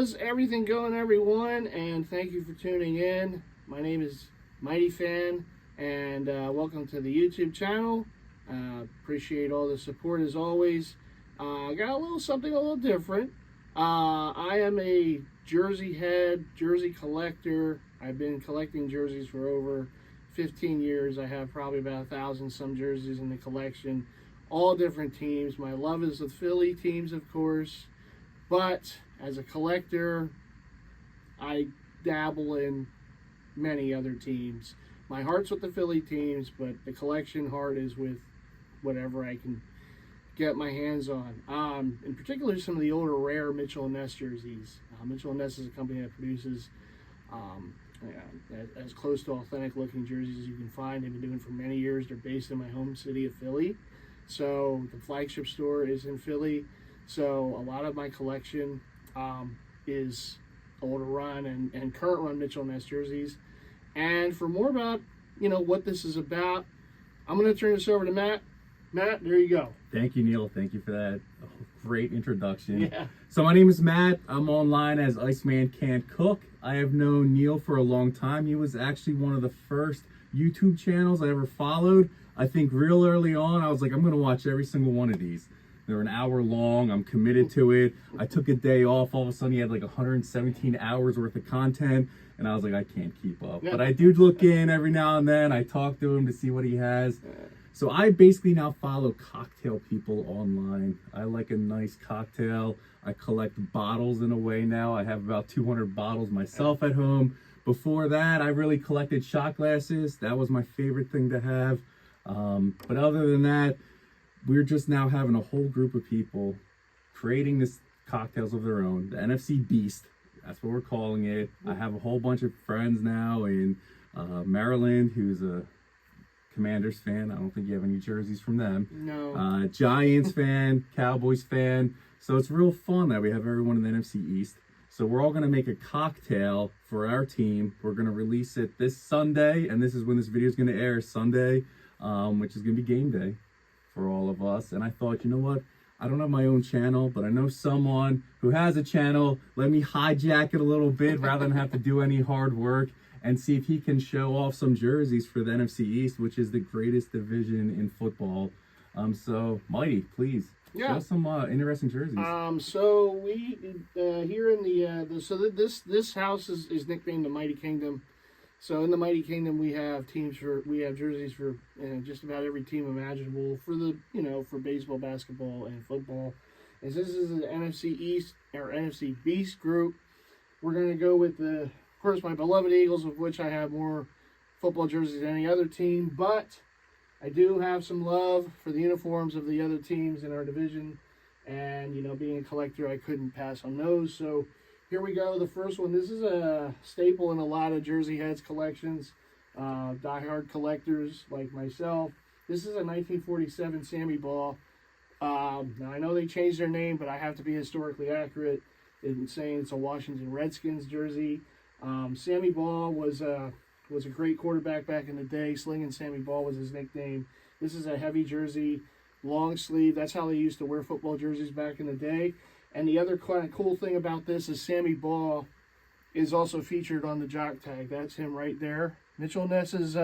How's everything going, everyone? And thank you for tuning in. My name is Mighty Fan, and welcome to the YouTube channel. Appreciate all the support as always. I got a little different. I am a jersey head, jersey collector. I've been collecting jerseys for over 15 years. I have probably about 1,000 some jerseys in the collection, all different teams. My love is the Philly teams, of course, but as a collector, I dabble in many other teams. My heart's with the Philly teams, but the collection heart is with whatever I can get my hands on. In particular, some of the older, rare Mitchell & Ness jerseys. Mitchell & Ness is a company that produces as close to authentic looking jerseys as you can find. They've been doing it for many years. They're based in my home city of Philly. So the flagship store is in Philly. So a lot of my collection is older run and current run Mitchell & Ness jerseys. And for more about, what this is about, I'm going to turn this over to Matt. Matt, there you go. Thank you, Neil. Thank you for that great introduction. Yeah. So my name is Matt. I'm online as Iceman Can't Cook. I have known Neil for a long time. He was actually one of the first YouTube channels I ever followed. I think real early on, I was like, I'm going to watch every single one of these. They're an hour long. I'm committed to it. I took a day off. All of a sudden, he had like 117 hours worth of content. And I was like, I can't keep up. But I do look in every now and then. I talk to him to see what he has. So I basically now follow cocktail people online. I like a nice cocktail. I collect bottles in a way now. I have about 200 bottles myself at home. Before that, I really collected shot glasses. That was my favorite thing to have. But other than that, we're just now having a whole group of people creating this cocktails of their own, the NFC bEast. That's what we're calling it. I have a whole bunch of friends now in Maryland who's a Commanders fan. I don't think you have any jerseys from them. No. Giants fan, Cowboys fan. So it's real fun that we have everyone in the NFC East. So we're all going to make a cocktail for our team. We're going to release it this Sunday, and this is when this video is going to air, Sunday, which is going to be game day for all of us. And I thought, you know what? I don't have my own channel, but I know someone who has a channel. Let me hijack it a little bit rather than have to do any hard work and see if he can show off some jerseys for the NFC East, which is the greatest division in football. So, Mighty, please show some interesting jerseys. So we here in this house is nicknamed the Mighty Kingdom. So in the Mighty Kingdom, we have jerseys for just about every team imaginable for the for baseball, basketball, and football. And since this is the NFC East or NFC bEast group, we're going to go with of course, my beloved Eagles, of which I have more football jerseys than any other team. But I do have some love for the uniforms of the other teams in our division, and being a collector, I couldn't pass on those. So here we go, the first one. This is a staple in a lot of jersey heads collections, diehard collectors like myself. This is a 1947 Sammy Baugh. Now, I know they changed their name, but I have to be historically accurate in saying it's a Washington Redskins jersey. Sammy Baugh was a great quarterback back in the day. Slinging Sammy Baugh was his nickname. This is a heavy jersey, long sleeve. That's how they used to wear football jerseys back in the day. And the other kind of cool thing about this is Sammy Baugh is also featured on the jock tag. That's him right there. Mitchell & Ness's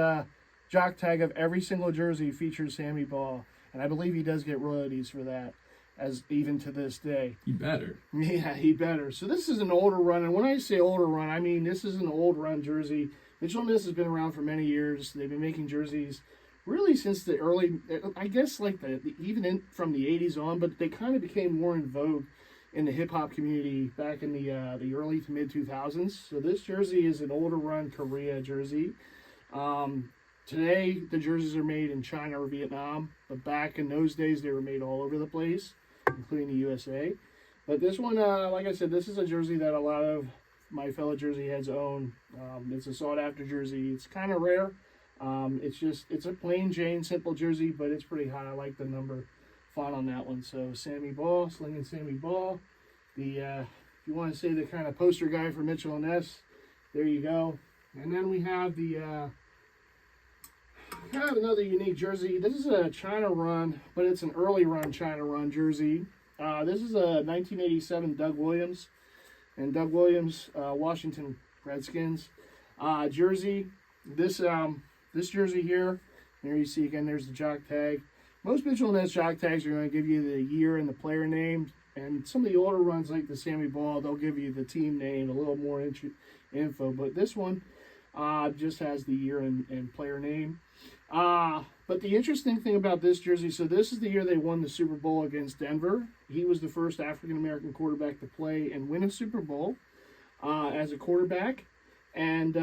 jock tag of every single jersey features Sammy Baugh. And I believe he does get royalties for that, as even to this day. He better. Yeah, he better. So this is an older run. And when I say older run, I mean this is an old run jersey. Mitchell & Ness has been around for many years. They've been making jerseys really since the early, I guess like from the 80s on, but they kind of became more in vogue in the hip-hop community back in the early to mid-2000s. So this jersey is an older run Korea jersey. Today, the jerseys are made in China or Vietnam, but back in those days, they were made all over the place, including the USA. But this one, like I said, this is a jersey that a lot of my fellow jersey heads own. It's a sought-after jersey. It's kind of rare. It's a plain Jane, simple jersey, but it's pretty high. I like the number font on that one. So Sammy Baugh, slinging Sammy Baugh. If you want to say the kind of poster guy for Mitchell & Ness, there you go. And then we have another unique jersey. This is a China run, but it's an early run China run jersey. This is a 1987 Doug Williams. and Doug Williams, Washington Redskins. Jersey, this jersey here, there you see again, there's the jock tag. Most Mitchell & Ness jock tags are going to give you the year and the player name, and some of the older ones like the Sammy Ball, they'll give you the team name, a little more info, but this one just has the year and player name. But the interesting thing about this jersey, so this is the year they won the Super Bowl against Denver. He was the first African-American quarterback to play and win a Super Bowl as a quarterback. And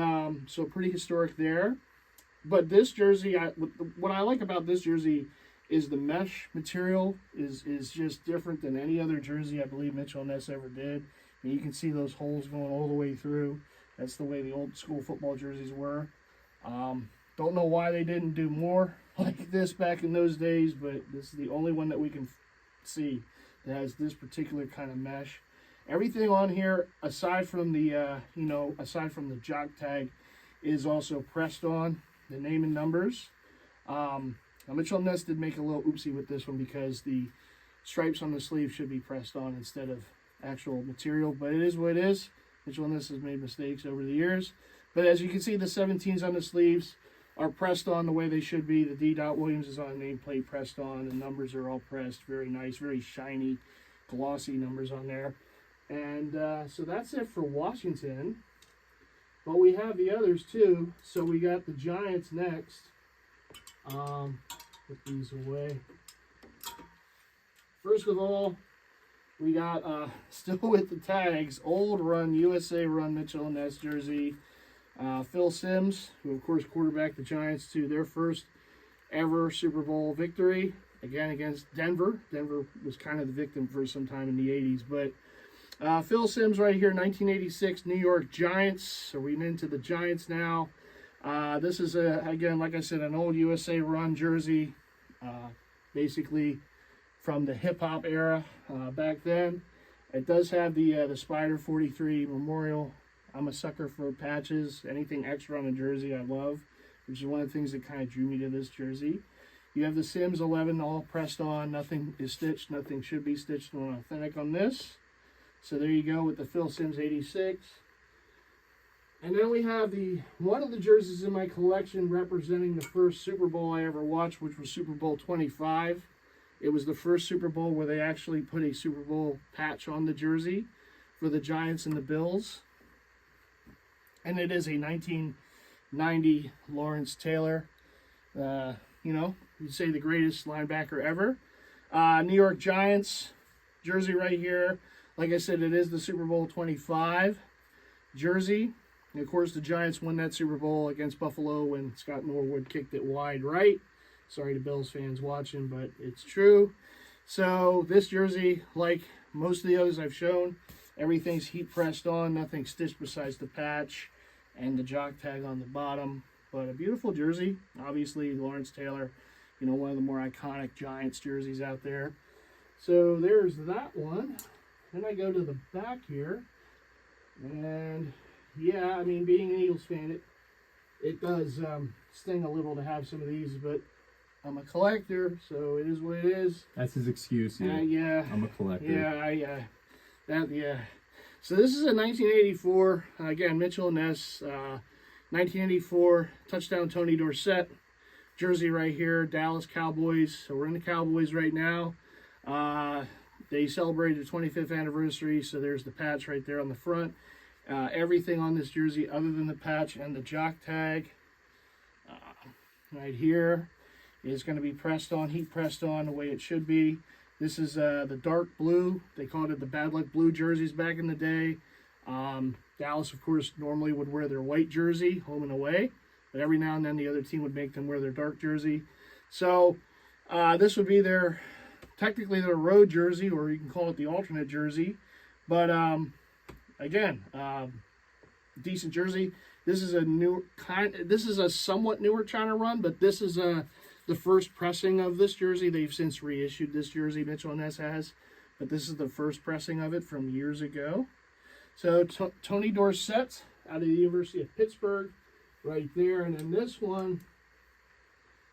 so pretty historic there. But this jersey, what I like about this jersey is the mesh material is just different than any other jersey I believe Mitchell & Ness ever did. And you can see those holes going all the way through. That's the way the old school football jerseys were. Don't know why they didn't do more like this back in those days, but this is the only one that we can see that has this particular kind of mesh. Everything on here, aside from the jock tag, is also pressed on, the name and numbers. Now Mitchell & Ness did make a little oopsie with this one because the stripes on the sleeve should be pressed on instead of actual material, but it is what it is. Mitchell & Ness has made mistakes over the years. But as you can see, the 17s on the sleeves are pressed on the way they should be. The D. Williams is on nameplate pressed on. The numbers are all pressed. Very nice, very shiny, glossy numbers on there. And so that's it for Washington. But we have the others too. So we got the Giants next. Put these away. First of all, we got, still with the tags, old run, USA run Mitchell & Ness jersey. Phil Simms, who of course quarterbacked the Giants to their first ever Super Bowl victory, again against Denver. Denver was kind of the victim for some time in the 80s, but Phil Simms right here, 1986 New York Giants. So we're into the Giants now. This is, again, like I said, an old USA run jersey, basically from the hip-hop era back then. It does have the Spider 43 memorial. I'm a sucker for patches. Anything extra on a jersey I love, which is one of the things that kind of drew me to this jersey. You have the Simms 11 all pressed on. Nothing is stitched. Nothing should be stitched on authentic on this. So there you go with the Phil Simms 86. And then we have one of the jerseys in my collection representing the first Super Bowl I ever watched, which was Super Bowl 25. It was the first Super Bowl where they actually put a Super Bowl patch on the jersey for the Giants and the Bills. And it is a 1990 Lawrence Taylor, you'd say the greatest linebacker ever. New York Giants jersey right here. Like I said, it is the Super Bowl 25 jersey. And of course, the Giants won that Super Bowl against Buffalo when Scott Norwood kicked it wide right. Sorry to Bills fans watching, but it's true. So this jersey, like most of the others I've shown, everything's heat pressed on, nothing stitched besides the patch and the jock tag on the bottom. But a beautiful jersey. Obviously, Lawrence Taylor, one of the more iconic Giants jerseys out there. So there's that one. Then I go to the back here. And yeah, I mean, being an Eagles fan, it does sting a little to have some of these, but I'm a collector, so it is what it is. That's his excuse. Yeah. I'm a collector. Yeah. So this is a 1984, again, Mitchell & Ness, 1984 touchdown Tony Dorsett jersey right here, Dallas Cowboys. So we're in the Cowboys right now. They celebrated the 25th anniversary, so there's the patch right there on the front. Everything on this jersey other than the patch and the jock tag right here is going to be pressed on, heat pressed on the way it should be. This is the dark blue. They called it the bad luck blue jerseys back in the day. Dallas, of course, normally would wear their white jersey home and away, but every now and then the other team would make them wear their dark jersey. So this would be technically their road jersey, or you can call it the alternate jersey. But again, decent jersey. This is a somewhat newer China run, but this is the first pressing of this jersey. They've since reissued this jersey, Mitchell & Ness has, but this is the first pressing of it from years ago. So Tony Dorsett out of the University of Pittsburgh right there. And then this one,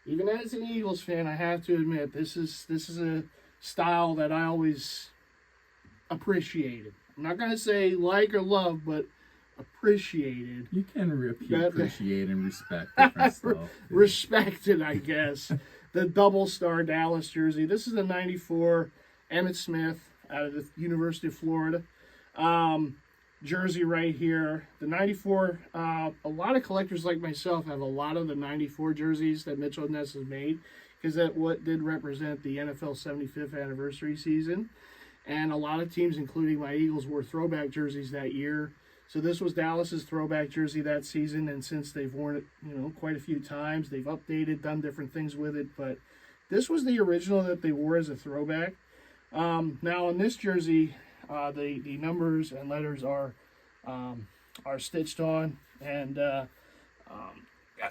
even as an Eagles fan, I have to admit, this is a style that I always appreciated. I'm not going to say like or love, but appreciated. You can appreciate and respect different stuff. Respected, I guess. The double star Dallas jersey. This is the 94 Emmitt Smith out of the University of Florida. Jersey right here. The 94, a lot of collectors like myself have a lot of the 94 jerseys that Mitchell & Ness has made, because that what did represent the NFL 75th anniversary season. And a lot of teams, including my Eagles, wore throwback jerseys that year. So this was Dallas's throwback jersey that season, and since they've worn it, quite a few times, they've updated, done different things with it, but this was the original that they wore as a throwback. Now on this jersey, the numbers and letters are stitched on, and got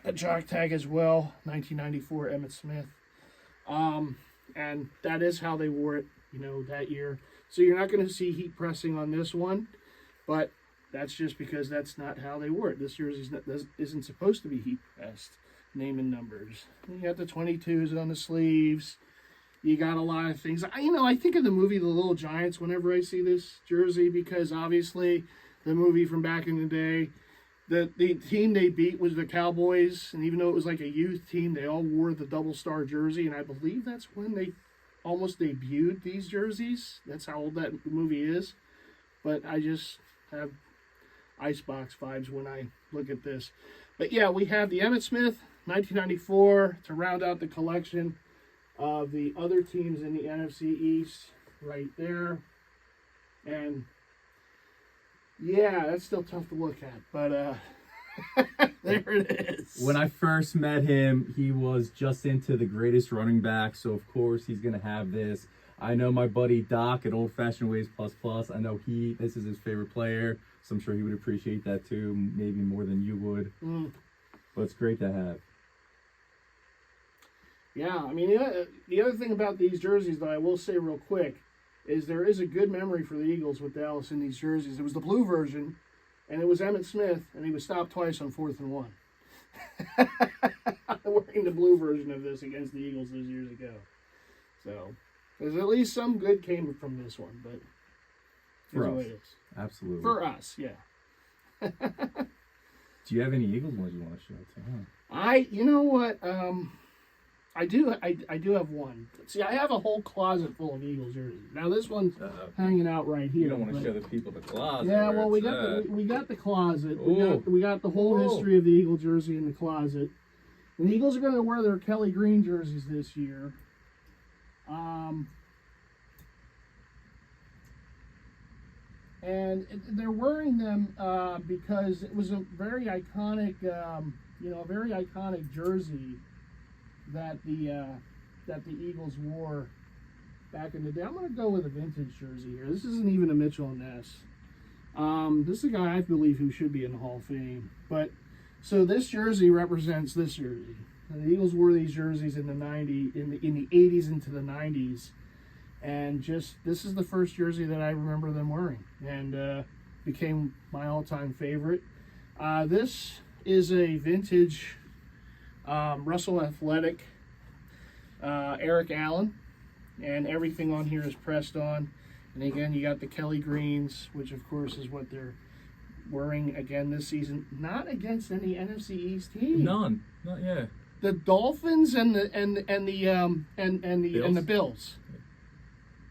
the jock tag as well, 1994 Emmitt Smith, and that is how they wore it, that year. So you're not going to see heat pressing on this one, but that's just because that's not how they wore it. This jersey isn't supposed to be heat pressed. Name and numbers. You got the 22s on the sleeves. You got a lot of things. I think of the movie The Little Giants whenever I see this jersey, because obviously the movie from back in the day, the team they beat was the Cowboys, and even though it was like a youth team, they all wore the double star jersey, and I believe that's when they almost debuted these jerseys. That's how old that movie is. But I just have Icebox vibes when I look at this. But yeah, we have the Emmitt Smith 1994 to round out the collection of the other teams in the NFC East right there. And yeah, that's still tough to look at, but there it is. When I first met him, he was just into the greatest running back, so of course he's going to have this. I know my buddy Doc at Old Fashioned Ways Plus Plus, I know this is his favorite player, so I'm sure he would appreciate that too, maybe more than you would. But it's great to have. Yeah, I mean, the other thing about these jerseys that I will say real quick is there is a good memory for the Eagles with Dallas in these jerseys. It was the blue version, and it was Emmitt Smith, and he was stopped twice on 4th and 1. Wearing the blue version of this against the Eagles those years ago. So there's at least some good came from this one, but for here's us, the way it is. Absolutely. For us, yeah. Do you have any Eagles ones you want to show too? You know what? I do have one. See, I have a whole closet full of Eagles jerseys. Now this one's hanging out right here. You don't want to show the people the closet. Yeah, well, we got the closet. We got the whole history of the Eagle jersey in the closet. And the Eagles are going to wear their Kelly Green jerseys this year. And they're wearing them because it was a very iconic, very iconic jersey that the Eagles wore back in the day. I'm going to go with a vintage jersey here. This isn't even a Mitchell & Ness. This is a guy I believe who should be in the Hall of Fame. But so this jersey represents this jersey. And the Eagles wore these jerseys in the 80s into the 90s, and this is the first jersey that I remember them wearing, and became my all-time favorite. This is a vintage Russell Athletic Eric Allen, and everything on here is pressed on. And again, you got the Kelly Greens, which of course is what they're wearing again this season. Not against any NFC East team. None. Not yet. The Dolphins and the Bills.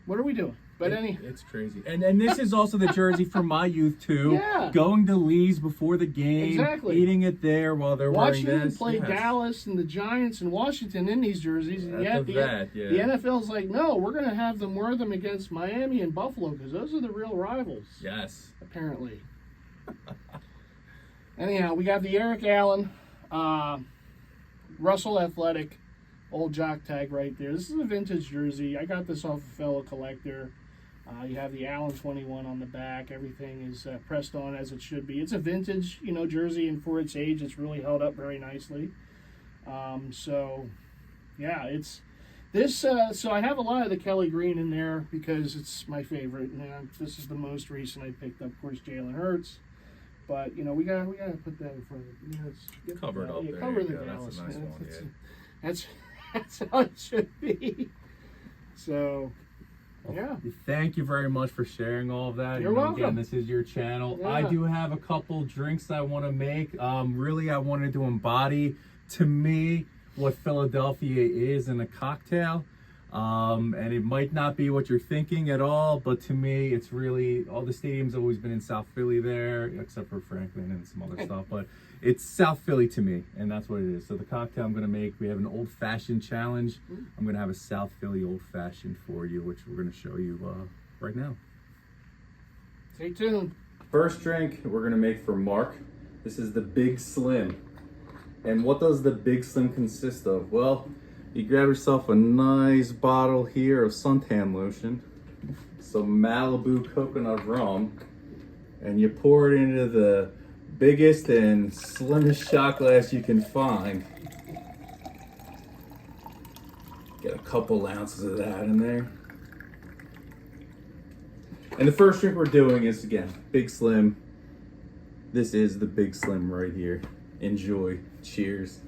What are we doing? But it's crazy. And this is also the jersey from my youth too. Yeah. Going to Lee's before the game, exactly. Eating it there while they're wearing this. Washington played Dallas and the Giants and Washington in these jerseys, and yet the NFL's like, no, we're going to have them wear them against Miami and Buffalo because those are the real rivals. Yes. Apparently. Anyhow, we got the Eric Allen, Russell Athletic, old jock tag right there. This is a vintage jersey. I got this off a fellow collector. You have the Allen 21 on the back. Everything is pressed on as it should be. It's a vintage, jersey, and for its age, it's really held up very nicely. So, yeah, it's this. So I have a lot of the Kelly Green in there because it's my favorite. And this is the most recent I picked up. Of course, Jalen Hurts. But we gotta put that in front of it. Cover it up there. Cover the Dallas. That's a nice one. That's how it should be. So, Yeah. Thank you very much for sharing all of that. You're welcome. Again, this is your channel. Yeah. I do have a couple drinks I want to make. Really, I wanted to embody, to me, what Philadelphia is in a cocktail. And it might not be what you're thinking at all, but to me, it's really, all the stadiums have always been in South Philly there, except for Franklin and some other stuff, but it's South Philly to me, and that's what it is. So the cocktail I'm gonna make, we have an old fashioned challenge. I'm gonna have a South Philly old fashioned for you, which we're gonna show you right now. Stay tuned. First drink we're gonna make for Mark. This is the Big Slim. And what does the Big Slim consist of? Well, you grab yourself a nice bottle here of suntan lotion, some Malibu coconut rum, and you pour it into the biggest and slimmest shot glass you can find. Get a couple ounces of that in there. And the first drink we're doing is, again, Big Slim. This is the Big Slim right here. Enjoy. Cheers.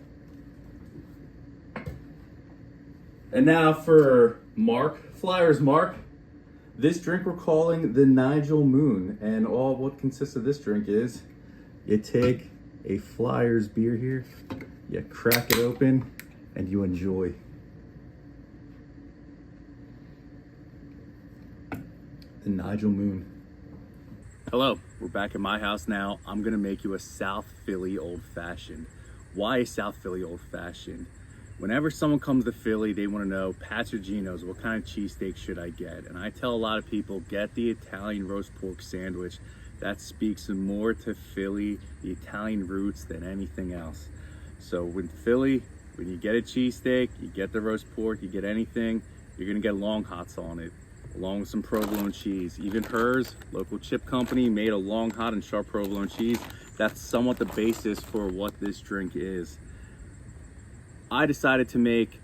And now for Mark, Flyers Mark. This drink we're calling the Nigel Moon. And all what consists of this drink is, you take a Flyers beer here, you crack it open, and you enjoy. The Nigel Moon. Hello, we're back at my house now. I'm gonna make you a South Philly Old Fashioned. Why a South Philly Old Fashioned? Whenever someone comes to Philly, they wanna know, Pat's or Gino's, what kind of cheesesteak should I get? And I tell a lot of people, get the Italian roast pork sandwich. That speaks more to Philly, the Italian roots, than anything else. So in Philly, when you get a cheesesteak, you get the roast pork, you get anything, you're gonna get long hots on it, along with some provolone cheese. Even hers, local chip company, made a long hot and sharp provolone cheese. That's somewhat the basis for what this drink is. I decided to make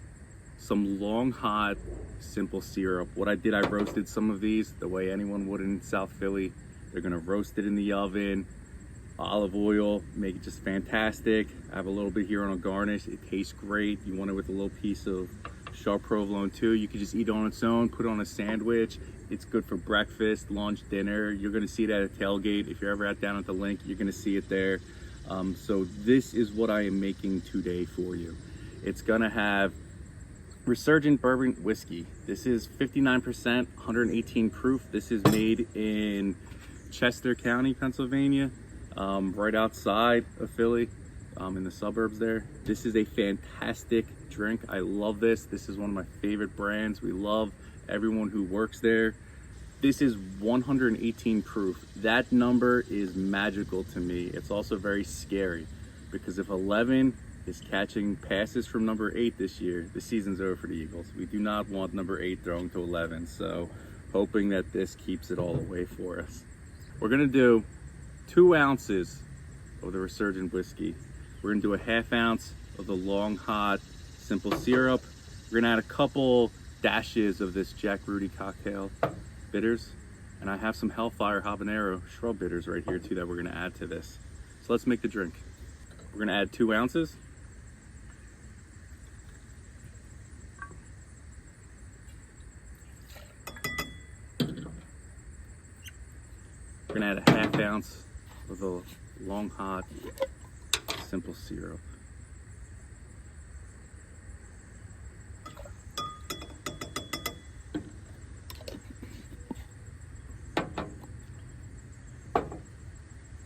some long hot simple syrup. What I did, I roasted some of these the way anyone would in South Philly. They're gonna roast it in the oven, olive oil, make it just fantastic. I have a little bit here on a garnish. It tastes great. You want it with a little piece of sharp provolone too. You can just eat it on its own, put it on a sandwich. It's good for breakfast, lunch, dinner. You're gonna see it at a tailgate. If you're ever down at the link, you're gonna see it there. So this is what I am making today for you. It's gonna have Resurgent Bourbon Whiskey. This is 59%, 118 proof. This is made in Chester County, Pennsylvania, right outside of Philly, in the suburbs there. This is a fantastic drink. I love this. This is one of my favorite brands. We love everyone who works there. This is 118 proof. That number is magical to me. It's also very scary, because if 11 is catching passes from number 8 this year, the season's over for the Eagles. We do not want number 8 throwing to 11, so hoping that this keeps it all away for us. We're gonna do 2 ounces of the Resurgent whiskey. We're gonna do a ½ ounce of the long hot simple syrup. We're gonna add a couple dashes of this Jack Rudy cocktail bitters, and I have some Hellfire habanero shrub bitters right here too that we're gonna add to this. So let's make the drink. We're gonna add 2 ounces. We're gonna add a ½ ounce of the long hot simple syrup.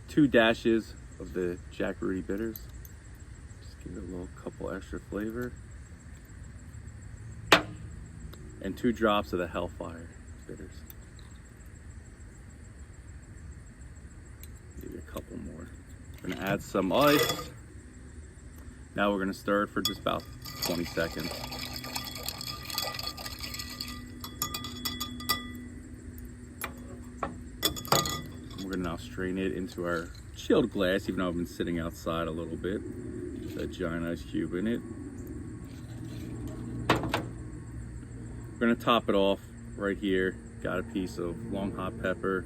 Two dashes of the Jack Rudy bitters. Just give it a little couple extra flavor. And 2 drops of the Hellfire bitters. Maybe a couple more. We're gonna add some ice. Now we're gonna stir it for just about 20 seconds. We're gonna now strain it into our chilled glass, even though I've been sitting outside a little bit. With that giant ice cube in it. We're gonna top it off right here. Got a piece of long hot pepper,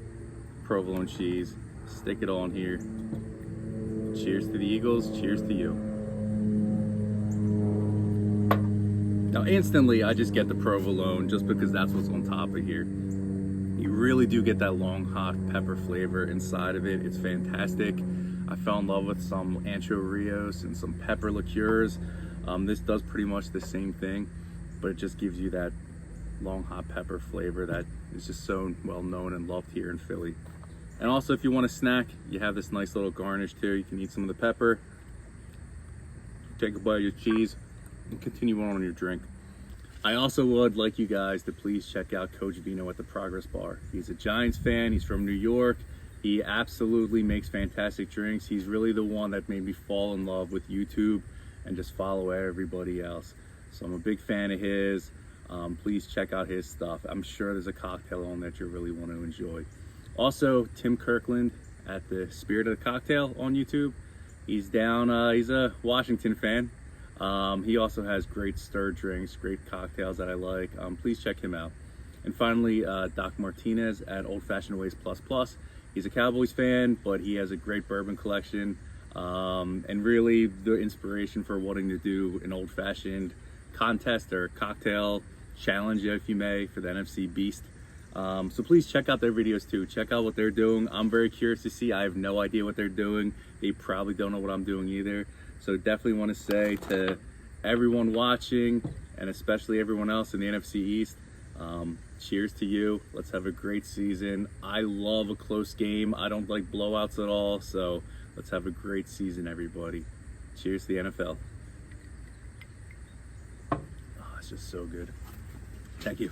provolone cheese. Stick it on here. Cheers to the Eagles, cheers to you. Now instantly I just get the provolone just because that's what's on top of here. You really do get that long hot pepper flavor inside of it. It's fantastic. I fell in love with some ancho rios and some pepper liqueurs. This does pretty much the same thing, but it just gives you that long hot pepper flavor that is just so well known and loved here in Philly. And also, if you want a snack, you have this nice little garnish too. You can eat some of the pepper, take a bite of your cheese, and continue on your drink. I also would like you guys to please check out Coach Vino at the Progress Bar. He's a Giants fan. He's from New York. He absolutely makes fantastic drinks. He's really the one that made me fall in love with YouTube and just follow everybody else. So I'm a big fan of his. Please check out his stuff. I'm sure there's a cocktail on that you really want to enjoy. Also, Tim Kirkland at the Spirit of the Cocktail on YouTube. He's down, he's a Washington fan. He also has great stirred drinks, great cocktails that I like. Please check him out. And finally, Doc Martinez at Old Fashioned Ways Plus Plus. He's a Cowboys fan, but he has a great bourbon collection, and really the inspiration for wanting to do an old-fashioned contest or cocktail challenge, if you may, for the NFC bEast. So please check out their videos too. Check out what they're doing. I'm very curious to see. I have no idea what they're doing. They probably don't know what I'm doing either. So definitely want to say to everyone watching, and especially everyone else in the NFC East, cheers to you. Let's have a great season. I love a close game. I don't like blowouts at all. So let's have a great season, everybody. Cheers to the NFL. Oh, it's just so good. Thank you.